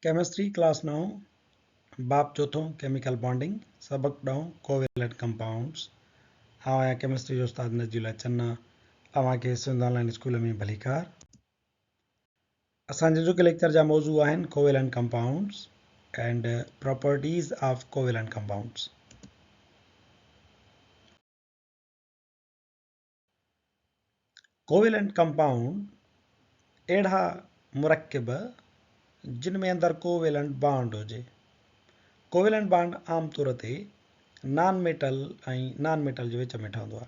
Chemistry class 9 बाप चौथों chemical bonding सबक ॾहों कोवेलेंट कंपाउंड्स। आया केमिस्ट्री जो उस्ताद नजीउल्लाह चन्ना अवांखे सिंध ऑनलाइन स्कूल में भलीकार। असांजे जो लेक्चर जा मौजू आहिनि covalent compounds and properties of covalent compounds. Covalent compound अहिड़ा मुरक्किब जिन में अंदर कोवेलेंट बॉन्ड हुजे। कोवेलेंट बॉन्ड आम तौर ते नॉन मेटल जे विच में ठहंदो आहे।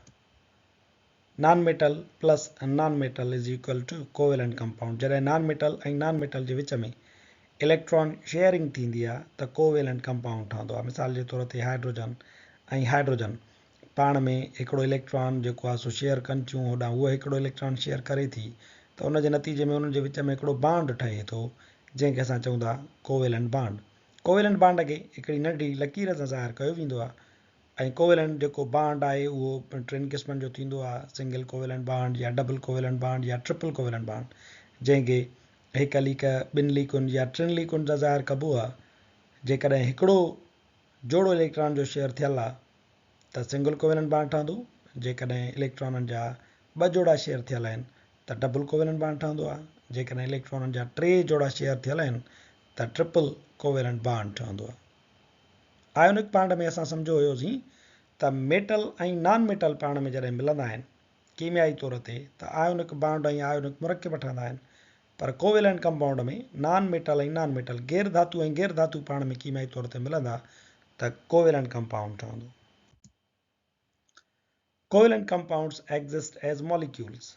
Non metal plus non metal is equal to covalent compound. जॾहिं नॉन मेटल जे विच में इलेक्ट्रॉन शेयरिंग थींदी आहे त कोवेलेंट कंपाउंड ठहंदो आहे। मिसाल जे तौर ते हाइड्रोजन ऐं हाइड्रोजन पाण में हिकिड़ो इलेक्ट्रॉन जेको आहे सो शेयर कनि थियूं, होॾां उहो हिकिड़ो इलेक्ट्रॉन शेयर करे थी, त उन जे नतीजे में उन्हनि जे विच में हिकिड़ो बॉन्ड ठहे थो जंहिंखे असां चऊं था कोवेलेंट बॉन्ड। कोवेलेंट बॉन्ड खे हिकिड़ी नंढी लकीर सां ज़ाहिर कयो वेंदो आहे ऐं कोवेलेंट जेको बॉन्ड आहे उहो टिनि क़िस्मनि जो थींदो आहे, सिंगल कोवेलेंट बॉन्ड या डबल कोवेलेंट बॉन्ड या ट्रिपल कोवेलेंट बॉन्ड, जंहिंखे हिकु लीक ॿिनि लीकुनि या टिनि लीकुनि सां ज़ाहिर कबो आहे। जेकॾहिं हिकिड़ो जोड़ो इलेक्ट्रॉन जो शेयर थियल आहे त सिंगल कोवेलेंट बॉन्ड ठहंदो। जेकॾहिं इलेक्ट्रॉननि जा ॿ जोड़ा शेयर थियल आहिनि त डबल कोवेलेंट बॉन्ड ठहंदो आहे। जेकॾहिं इलेक्ट्रॉननि जा 3 जोड़ा शेयर थियल आहिनि त ट्रिपल कोवेलेंट बॉन्ड ठहंदो आहे। आयोनिक बॉन्ड में असां सम्झो हुयोसीं त मेटल ऐं नॉन मेटल पाण में जॾहिं मिलंदा आहिनि कीमियाई तौर ते त आयोनिक बॉन्ड ऐं आयोनिक मुरक्किब ठहंदा आहिनि। पर कोवेलेंट कंपाउंड में नॉन मेटल गैर धातु पाण में कीमियाई तौर ते मिलंदा त कोवेलेंट कंपाउंड ठहंदो। Covalent compounds exist as molecules.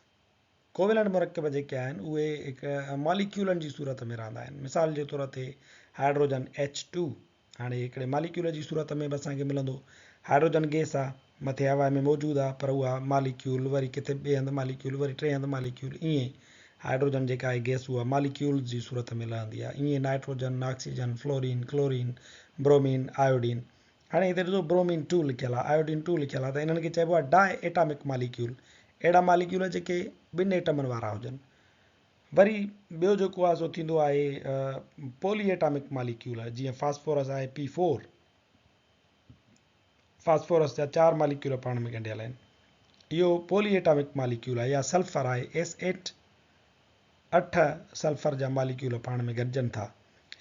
Covalent मुरक्किब जेके आहिनि उहे हिकु मॉलिक्यूलनि जी सूरत में रहंदा आहिनि। मिसाल जे तौर ते हाइड्रोजन H2 हाणे हिकिड़े मॉलिक्यूल जी सूरत में बि असांखे मिलंदो। हाइड्रोजन गैस आहे, मथे हवा में मौजूदु आहे, पर उहा मॉलिक्यूल वरी किथे ॿिए हंधि मॉलिक्यूल वरी टे हंधि मॉलिक्यूल, ईअं हाइड्रोजन जेका आहे गैस उहा मॉलिक्यूल्स जी सूरत में रहंदी आहे। ईअं nitrogen, oxygen, fluorine, chlorine, bromine, iodine. हाणे हिते ॾिसो ब्रोमीन 2 लिखियल आहे, आयोडीन 2 लिखियल आहे, त इन्हनि खे चइबो आहे डाई एटॉमिक मॉलिक्यूल। अहिड़ा मॉलिक्यूल जेके ॿिनि एटमनि वारा हुजनि। वरी ॿियो जेको आहे सो थींदो आहे पॉली एटॉमिक मॉलिक्यूल आहे। जीअं फास्फोरस आहे P4, फास्फोरस जा 4 मॉलिक्यूल पाण में ॻंढियल आहिनि, इहो पॉली एटॉमिक मॉलिक्यूल आहे। या सल्फर आहे S8, 8 सल्फर जा मॉलिक्यूल पाण में गॾिजनि था।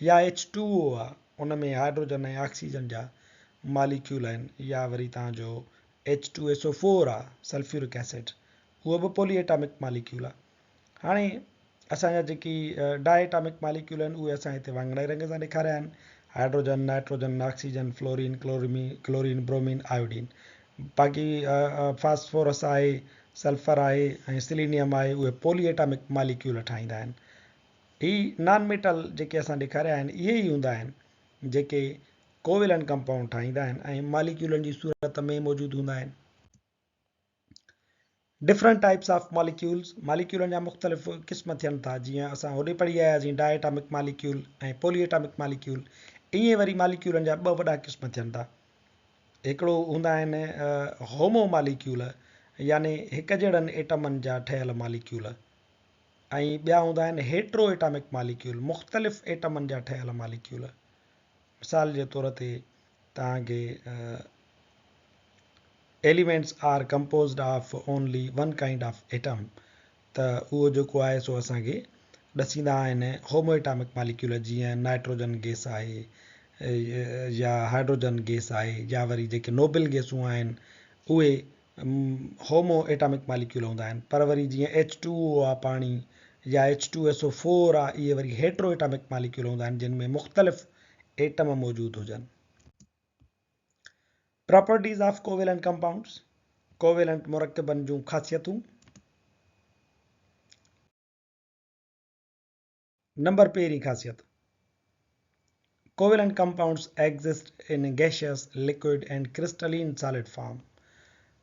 या H2O आहे, उन में हाइड्रोजन ऐं ऑक्सीजन जा मॉलिक्यूल आहिनि। या वरी तव्हांजो H2SO4 आहे, सल्फ्यूरिक एसिड, उहो बि पॉली एटॉमिक मॉलिक्यूल आहे। हाणे असांजा जेकी डायटॉमिक मॉलिक्यूल आहिनि उहे असां हिते वाङणाई रंग सां ॾेखारिया आहिनि। Hydrogen, nitrogen, oxygen, fluorine, chlorine, bromine, iodine. बाक़ी फास्फोरस आहे, सल्फर आहे ऐं सिलीनियम आहे, उहे पॉली एटॉमिक मॉलिक्यूल ठाहींदा आहिनि। ही नॉन मेटल जेके असां ॾेखारिया आहिनि इहे ई हूंदा आहिनि जेके कोवेलेंट कंपाउंड ठाहींदा आहिनि ऐं मॉलिक्यूलनि जी सूरत में मौजूदु हूंदा आहिनि। डिफरेंट टाइप्स ऑफ मॉलिक्यूल्स, मॉलिक्यूलनि जा मुख़्तलिफ़ क़िस्म थियनि था। जीअं असां होॾे पढ़ी आयासीं डायटॉमिक मॉलिक्यूल ऐं पॉली एटॉमिक मॉलिक्यूल, ईअं वरी मॉलिक्यूलनि जा 2 वॾा क़िस्म थियनि था। हिकिड़ो हूंदा आहिनि होमो मॉलिक्यूल, यानी हिकु जहिड़नि एटमनि जा ठहियल मॉलिक्यूल, ऐं ॿिया हूंदा आहिनि हेट्रो एटॉमिक मॉलिक्यूल, मुख़्तलिफ़ एटमनि जा ठहियल मॉलिक्यूल। मिसाल जे तौर ते तव्हांखे elements are composed of only one kind of atom, त उहो जेको आहे सो असांखे ॾसींदा आहिनि होमो एटॉमिक मॉलिक्यूल। जीअं नाइट्रोजन गैस आहे या हाइड्रोजन गैस आहे, या वरी जेके नोबल गैसूं आहिनि उहे होमो एटॉमिक मॉलिक्यूल हूंदा आहिनि। पर वरी जीअं H2O आहे पाणी, या H2SO4 आहे, इहे वरी हेट्रो एटॉमिक मॉलिक्यूल हूंदा आहिनि जिन में मुख़्तलिफ़ एटम मौजूदु हुजनि। Properties of covalent compounds, covalent मुरक्किबनि जूं ख़ासियतूं। नंबर पहिरीं ख़ासियत, covalent compounds exist in gaseous, liquid and crystalline solid form.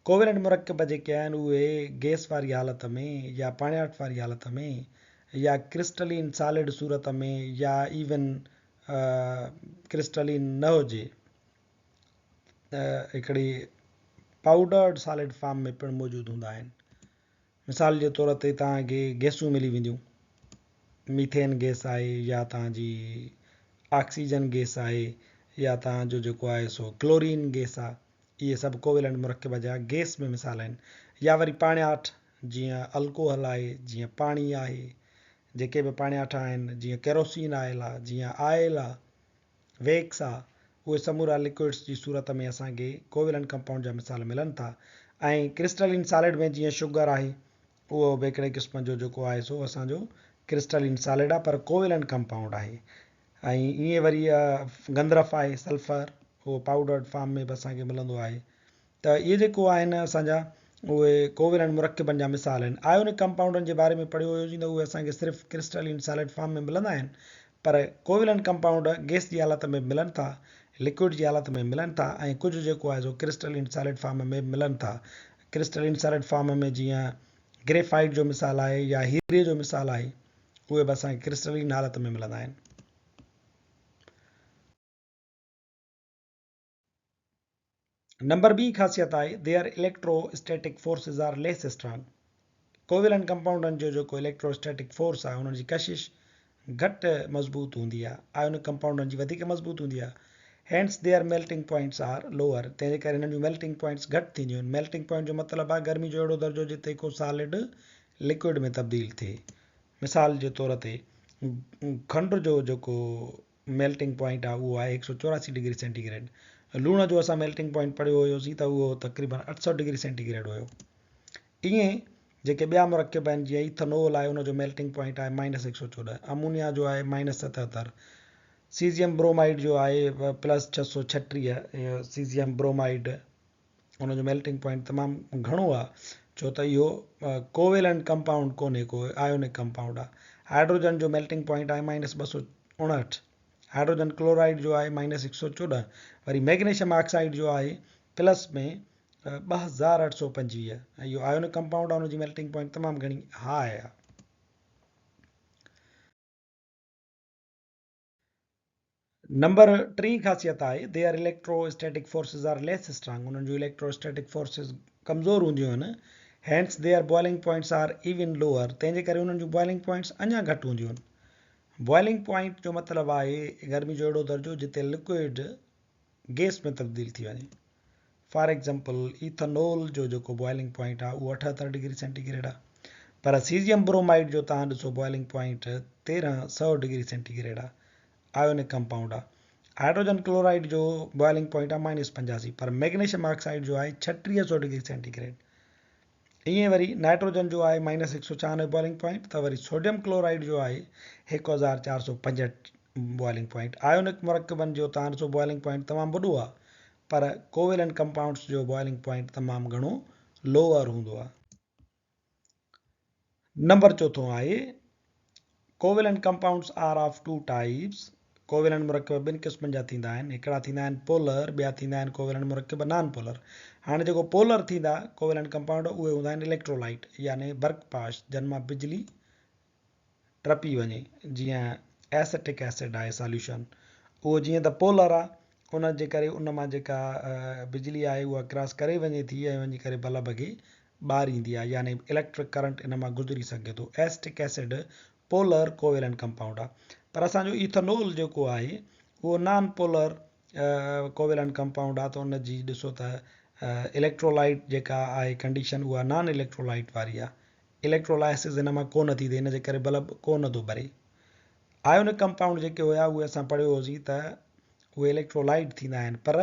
Covalent मुरक्किब जेके आहिनि उहे गैस वारी हालत में, या पाणियाठ वारी हालत में, या क्रिस्टलीन सॉलिड सूरत में, या इवन क्रिस्टलीन न हुजे हिकिड़ी पाउडर्ड सॉलिड फॉर्म में पिणु मौजूदु हूंदा आहिनि। मिसाल जे तौर ते तव्हांखे गैसूं मिली वेंदियूं, मीथेन गैस आहे, या तव्हांजी ऑक्सीजन गैस आहे या तव्हांजो जेको आहे सो क्लोरीन गैस आहे, इहे सभु कोवेलेंट मुरकब जा गैस में मिसाल आहिनि। या वरी पाणियाठ, जीअं अल्कोहल आहे, जीअं पाणी आहे, जेके बि पाणियाठ आहिनि, जीअं केरोसिन आयल आहे, जीअं आयल आहे, वेक्स आहे, उहे समूरा लिक्विड्स जी सूरत में असांखे कोवेलेंट कंपाउंड जा मिसाल मिलनि था। ऐं क्रिस्टलिन सॉलिड में जीअं शुगर आहे, उहो बि हिकिड़े क़िस्म जो जेको आहे सो असांजो क्रिस्टलिन सॉलिड आहे, पर कोवेलेंट कंपाउंड आहे। ऐं ईअं वरी गंधरफ आहे, सल्फर, उहो पाउडर्ड फॉर्म में बि असांखे मिलंदो आहे। त इहे जेको आहिनि असांजा उहे कोवेलेंट मुरकबनि जा मिसाल आहिनि। आयोनिक कंपाउंडनि जे बारे में पढ़ियो हुयोसीं त उहे असांखे सिर्फ़ु क्रिस्टलिन सॉलिड फॉर्म में मिलंदा आहिनि, पर कोवेलेंट कंपाउंड गैस जी हालत में मिलनि था, लिक्विड जी हालत में मिलनि था, ऐं कुझु जेको आहे सो क्रिस्टलिन सॉलिड फॉर्म में मिलनि था। क्रिस्टलिन सॉलिड फॉर्म में जीअं ग्रेफाइट जो मिसाल आहे या हीरे जो मिसाल आहे, उहे बि असांखे क्रिस्टलिन हालत में मिलंदा आहिनि। नंबर ॿी ख़ासियत आहे, there electrostatic forces are less strong. Covalent कंपाउंडनि जो जेको इलेक्ट्रोस्टैटिक फोर्स आहे, उन्हनि जी कशिश घटि मज़बूत हूंदी आहे, आयोनिक कंपाउंडनि जी वधीक मज़बूत हूंदी आहे। Hence their melting points are lower, तंहिंजे करे हिननि जूं मेल्टिंग पॉइंट्स घटि थींदियूं आहिनि। मेल्टिंग पॉइंट जो मतिलबु आहे गर्मी जो अहिड़ो दर्जो जिते को सॉलिड लिक्विड में तब्दील थिए। मिसाल जे तौर ते खंड जो जेको मेल्टिंग पॉइंट आहे उहो आहे 184 डिग्री सेंटीग्रेड। लूण जो असां मेल्टिंग पॉइंट पढ़ियो हुयोसीं त उहो तक़रीबन 800 डिग्री सेंटीग्रेड हुयो। ईअं जेके ॿिया मुरकब आहिनि, जीअं इथनोल आहे, उनजो मेल्टिंग पॉइंट आहे -114, अमोनिया जो आहे -77, सीज़ियम ब्रोमाइड जो आहे +636, सीज़ियम ब्रोमाइड, उनजो मेल्टिंग पॉइंट तमामु घणो आहे, छो त इहो कोवेलेंट कंपाउंड कोन्हे, को आयोनिक कंपाउंड आहे। हाइड्रोजन जो मेल्टिंग पॉइंट आहे -259, हाइड्रोजन क्लोराइड जो आहे -114, वरी मैग्नीशियम ऑक्साइड जो आहे प्लस में 2825, ऐं इहो आयोनिक कंपाउंड आहे, उनजी मेल्टिंग पॉइंट तमामु घणी हाई आहे। नंबर टी ख़ासियत आहे, there electrostatic forces are less strong, उन्हनि जूं इलेक्ट्रोस्टैटिक फोर्सिस कमज़ोर हूंदियूं आहिनि। Hence their boiling points are even lower, तंहिंजे करे उन्हनि जूं बॉइलिंग पॉइंट्स अञा घटि हूंदियूं आहिनि। बॉइलिंग पॉइंट जो मतिलबु आहे गर्मी जो अहिड़ो दर्जो जिते लिक्विड गैस में तब्दील थी वञे। फॉर एग्ज़ाम्पल इथनोल जो जेको बॉइलिंग पॉइंट आहे उहो 78 डिग्री सेंटीग्रेड आहे, पर सीज़ियम ब्रोमाइड जो तव्हां ॾिसो बॉइलिंग पॉइंट 1300 डिग्री सेंटीग्रेड आहे, आयोनिक कंपाउंड आहे। हाइड्रोजन क्लोराइड जो बॉइलिंग पॉइंट आहे -85, पर मैग्नीशियम ऑक्साइड जो आहे 3600 डिग्री सेंटीग्रेड। ईअं वरी नाइट्रोजन जो आहे -196 बॉइलिंग पॉइंट, त वरी सोडियम क्लोराइड जो आहे 1465 बॉइलिंग पॉइंट। आयोनिक मुरकबनि जो तव्हां ॾिसो बॉइलिंग पॉइंट तमामु वॾो आहे, पर कोवेलेंट कंपाउंड्स जो बॉइलिंग पॉइंट तमामु घणो लोअर हूंदो आहे। नंबर चोथों आहे, covalent compounds are of two types. Covalent मुरकब ॿिनि क़िस्मनि जा थींदा आहिनि, हिकिड़ा थींदा आहिनि पोलर, ॿिया थींदा आहिनि कोवेलेंट मुरकब नॉन पोलर। हाणे जेको पोलर थींदा कोवेलेंट कंपाउंड, उहे हूंदा आहिनि इलेक्ट्रोलाइट, यानी बर्क़पाश, जन मां बिजली टपी वञे, जीअं एसिटिक एसिड आहे सॉल्यूशन, उहो जीअं त पोलर आहे, उन जे करे उन मां जेका बिजली आहे उहा क्रॉस करे वञे थी ऐं वञी करे बल्ब खे ॿारींदी आहे, यानी इलेक्ट्रिक करंट इन मां गुज़री सघे थो। Acetic acid polar covalent compound आहे। पर असांजो इथनोल जेको आहे उहो नॉन पोलर कोवेलेंट कंपाउंड आहे, त उन जी ॾिसो त इलेक्ट्रोलाइट जेका आहे कंडीशन उहा नॉन इलेक्ट्रोलाइट वारी आहे, इलेक्ट्रोलाइसिस हिन मां कोन थी थिए, इन जे करे बल्ब कोन थो ॿरे। आयोनिक कंपाउंड जेके हुया उहे असां पढ़ियो होसीं त उहे इलेक्ट्रोलाइट थींदा आहिनि, पर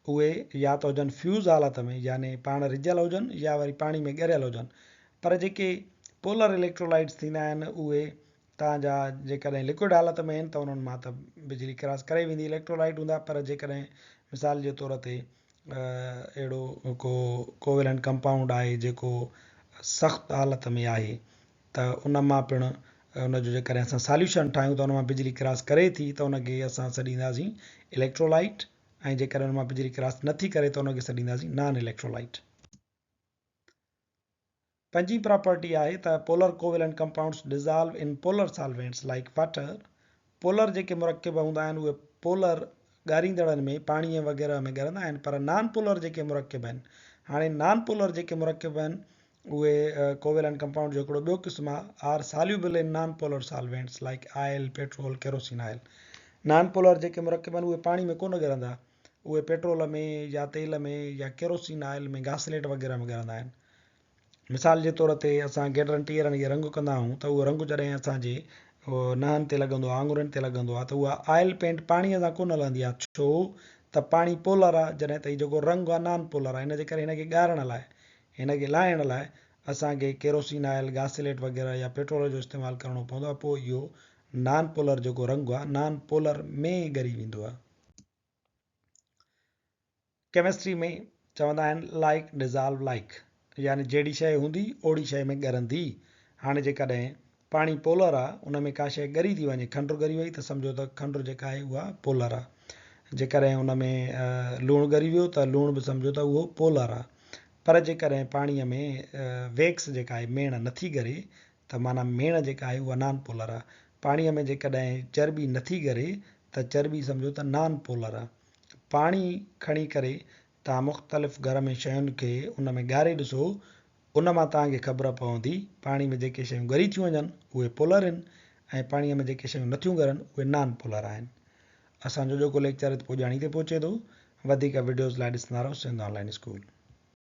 उहे या त हुजनि फ्यूज़ हालत में, यानी पाण रिजियल हुजनि, या वरी पाणी में ॻरियल हुजनि। पर जेके पोलर इलेक्ट्रोलाइट्स थींदा आहिनि उहे तव्हांजा जेकॾहिं लिक्विड हालत में आहिनि त उन्हनि मां त बिजली क्रॉस करे वेंदी, इलेक्ट्रोलाइट हूंदा। पर जेकॾहिं मिसाल जे तौर ते अहिड़ो को कोवेलेंट कंपाउंड आहे जेको सख़्तु हालत में आहे, त उन मां पिणु उनजो जेकॾहिं असां सॉल्यूशन ठाहियूं त उन मां बिजली क्रॉस करे थी, त उनखे असां सॾींदासीं इलेक्ट्रोलाइट, ऐं जेकॾहिं उन मां बिजली क्रॉस नथी करे त उनखे सॾींदासीं नॉन इलेक्ट्रोलाइट। पंजी प्रॉपर्टी आहे त polar covalent compounds dissolve in polar solvents like water. Polar जेके मुरकब हूंदा आहिनि उहे पोलर ॻारींदड़नि में, पाणीअ वग़ैरह में ॻरंदा आहिनि, पर नॉन पोलर जेके मुरकब आहिनि, हाणे नॉन पोलर जेके मुरकब आहिनि उहे कोवेलेंट कंपाउंड जो हिकिड़ो ॿियो क़िस्म आहे, are soluble in non polar solvents like oil, petrol, kerosene oil. Non polar जेके मुरकब आहिनि उहे पाणी में कोन ॻरंदा, उहे पेट्रोल में या तेल में या केरोसिन ऑयल में गासलेट वग़ैरह में ॻरंदा आहिनि। मिसाल जे तौर ते असां गेडरनि टीहरनि खे रंग कंदा आहियूं त उहो रंग जॾहिं असांजे नहनि ते लॻंदो आहे, आङुरनि ते लॻंदो आहे, त उहा ऑयल पेंट पाणीअ सां कोन हलंदी आहे। छो त पाणी पोलर आहे, जॾहिं त जेको रंग आहे नॉन पोलर आहे। इन जे करे हिनखे ॻारण लाइ, हिनखे लाहिण लाइ असांखे केरोसिन ऑयल, गासलेट वग़ैरह या पेट्रोल जो इस्तेमालु करणो पवंदो आहे। पोइ इहो नॉन पोलर जेको रंग आहे नॉन पोलर में ॻरी वेंदो आहे। केमिस्ट्री में चवंदा आहिनि लाइक डिज़ॉल्व लाइक, यानी जहिड़ी शइ हूंदी ओड़ी शइ में ॻरंदी। हाणे जेकॾहिं पाणी पोलर आहे, उन में का शइ ॻरी थी वञे, खंडु ॻरी वई, त सम्झो त खंडु जेका आहे उहा पोलर आहे। जेकॾहिं उन में लूणु ॻरी वियो त लूणु बि सम्झो त उहो पोलर आहे। पर जेकॾहिं पाणीअ में वैक्स जेका आहे, मेण नथी ॻरे, त माना मेण जेका आहे उहा नॉन पोलर आहे। पाणीअ में जेकॾहिं चर्बी नथी ॻरे त चर्बी सम्झो त नॉन पोलर आहे। पाणी खणी करे तव्हां मुख़्तलिफ़ घर में शयुनि खे उन में ॻारे ॾिसो, उन मां तव्हांखे ख़बर पवंदी पाणी में जेके शयूं ॻरी थियूं वञनि उहे पोलर आहिनि, ऐं पाणीअ में जेके शयूं नथियूं ॻरनि उहे नॉन पोलर आहिनि। असांजो जेको लेक्चर हिते पुॼाणी ते पहुचे थो। वधीक वीडियोज़ लाइ ॾिसंदा रहो सिंध ऑनलाइन स्कूल।